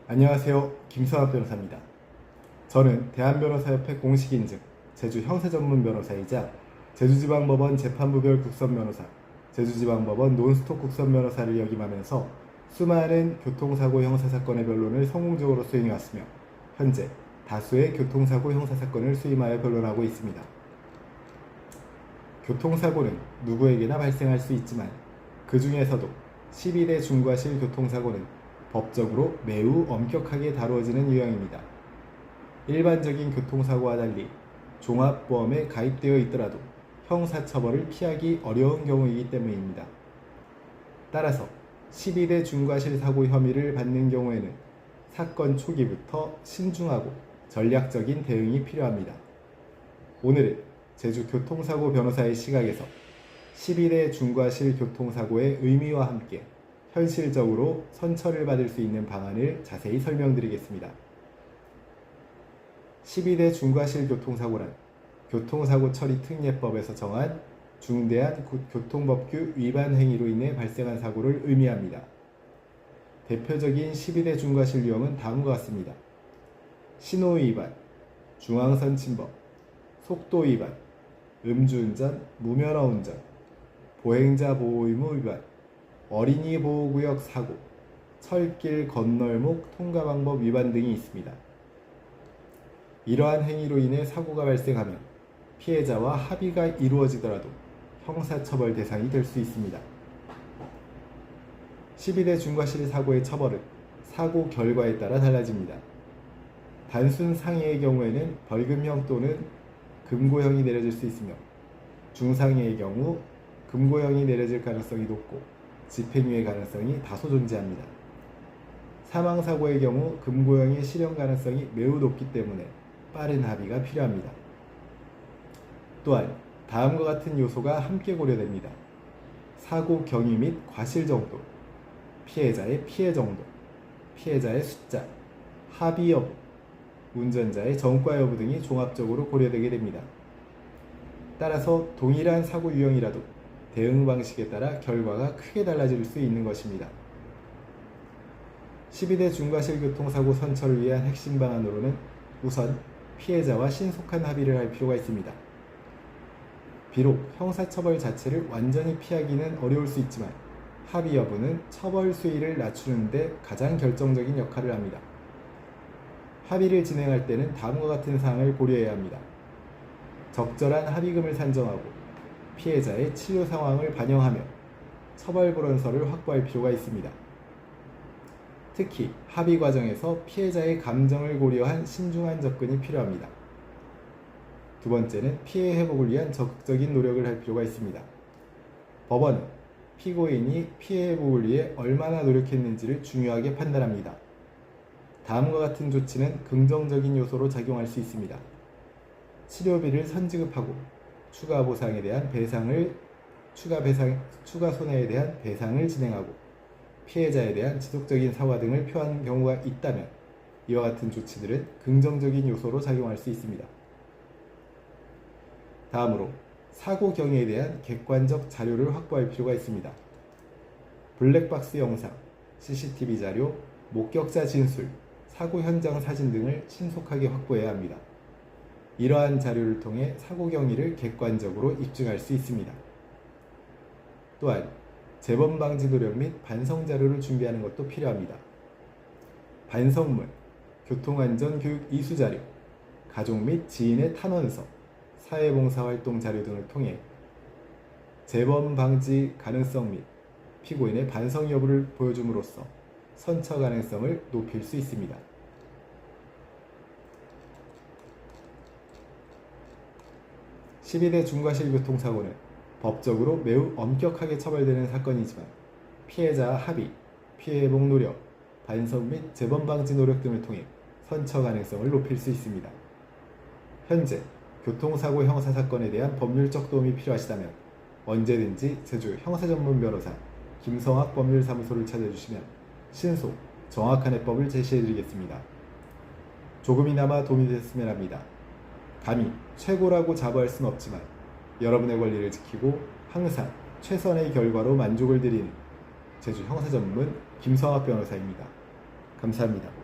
안녕하세요. 김성학 변호사입니다. 저는 대한변호사협회 공식인증 제주 형사전문 변호사이자 제주지방법원 재판부별 국선변호사, 제주지방법원 논스톱 국선변호사를 역임하면서 수많은 교통사고 형사사건의 변론을 성공적으로 수행해왔으며 현재 다수의 교통사고 형사사건을 수임하여 변론하고 있습니다. 교통사고는 누구에게나 발생할 수 있지만 그 중에서도 12대 중과실 교통사고는 법적으로 매우 엄격하게 다루어지는 유형입니다. 일반적인 교통사고와 달리 종합보험에 가입되어 있더라도 형사처벌을 피하기 어려운 경우이기 때문입니다. 따라서 12대 중과실 사고 혐의를 받는 경우에는 사건 초기부터 신중하고 전략적인 대응이 필요합니다. 오늘은 제주 교통사고 변호사의 시각에서 12대 중과실 교통사고의 의미와 함께 현실적으로 선처를 받을 수 있는 방안을 자세히 설명드리겠습니다. 12대 중과실 교통사고란 교통사고 처리 특례법에서 정한 중대한 교통법규 위반 행위로 인해 발생한 사고를 의미합니다. 대표적인 12대 중과실 유형은 다음과 같습니다. 신호 위반, 중앙선 침범, 속도 위반, 음주운전, 무면허 운전, 보행자 보호 의무 위반, 어린이 보호구역 사고, 철길 건널목 통과 방법 위반 등이 있습니다. 이러한 행위로 인해 사고가 발생하면 피해자와 합의가 이루어지더라도 형사처벌 대상이 될 수 있습니다. 12대 중과실 사고의 처벌은 사고 결과에 따라 달라집니다. 단순 상해의 경우에는 벌금형 또는 금고형이 내려질 수 있으며 중상해의 경우 금고형이 내려질 가능성이 높고 집행유예 가능성이 다소 존재합니다. 사망사고의 경우 금고형의 실현 가능성이 매우 높기 때문에 빠른 합의가 필요합니다. 또한 다음과 같은 요소가 함께 고려됩니다. 사고 경위 및 과실 정도, 피해자의 피해 정도, 피해자의 숫자, 합의 여부, 운전자의 전과 여부 등이 종합적으로 고려되게 됩니다. 따라서 동일한 사고 유형이라도 대응 방식에 따라 결과가 크게 달라질 수 있는 것입니다. 12대 중과실 교통사고 선처를 위한 핵심 방안으로는 우선 피해자와 신속한 합의를 할 필요가 있습니다. 비록 형사처벌 자체를 완전히 피하기는 어려울 수 있지만 합의 여부는 처벌 수위를 낮추는 데 가장 결정적인 역할을 합니다. 합의를 진행할 때는 다음과 같은 사항을 고려해야 합니다. 적절한 합의금을 산정하고 피해자의 치료 상황을 반영하며 처벌 불원서를 확보할 필요가 있습니다. 특히 합의 과정에서 피해자의 감정을 고려한 신중한 접근이 필요합니다. 두 번째는 피해 회복을 위한 적극적인 노력을 할 필요가 있습니다. 법원은 피고인이 피해 회복을 위해 얼마나 노력했는지를 중요하게 판단합니다. 다음과 같은 조치는 긍정적인 요소로 작용할 수 있습니다. 치료비를 선지급하고 추가 보상에 대한 추가 손해에 대한 배상을 진행하고 피해자에 대한 지속적인 사과 등을 표한 경우가 있다면 이와 같은 조치들은 긍정적인 요소로 작용할 수 있습니다. 다음으로 사고 경위에 대한 객관적 자료를 확보할 필요가 있습니다. 블랙박스 영상, CCTV 자료, 목격자 진술, 사고 현장 사진 등을 신속하게 확보해야 합니다. 이러한 자료를 통해 사고 경위를 객관적으로 입증할 수 있습니다. 또한 재범 방지 노력 및 반성 자료를 준비하는 것도 필요합니다. 반성문, 교통안전 교육 이수 자료, 가족 및 지인의 탄원서, 사회봉사활동 자료 등을 통해 재범 방지 가능성 및 피고인의 반성 여부를 보여줌으로써 선처 가능성을 높일 수 있습니다. 12대 중과실 교통사고는 법적으로 매우 엄격하게 처벌되는 사건이지만 피해자와 합의, 피해 회복 노력, 반성 및 재범 방지 노력 등을 통해 선처 가능성을 높일 수 있습니다. 현재 교통사고 형사사건에 대한 법률적 도움이 필요하시다면 언제든지 제주 형사전문 변호사 김성학 법률사무소를 찾아주시면 신속, 정확한 해법을 제시해드리겠습니다. 조금이나마 도움이 됐으면 합니다. 감히 최고라고 자부할 수는 없지만 여러분의 권리를 지키고 항상 최선의 결과로 만족을 드리는 제주 형사전문 김성학 변호사입니다. 감사합니다.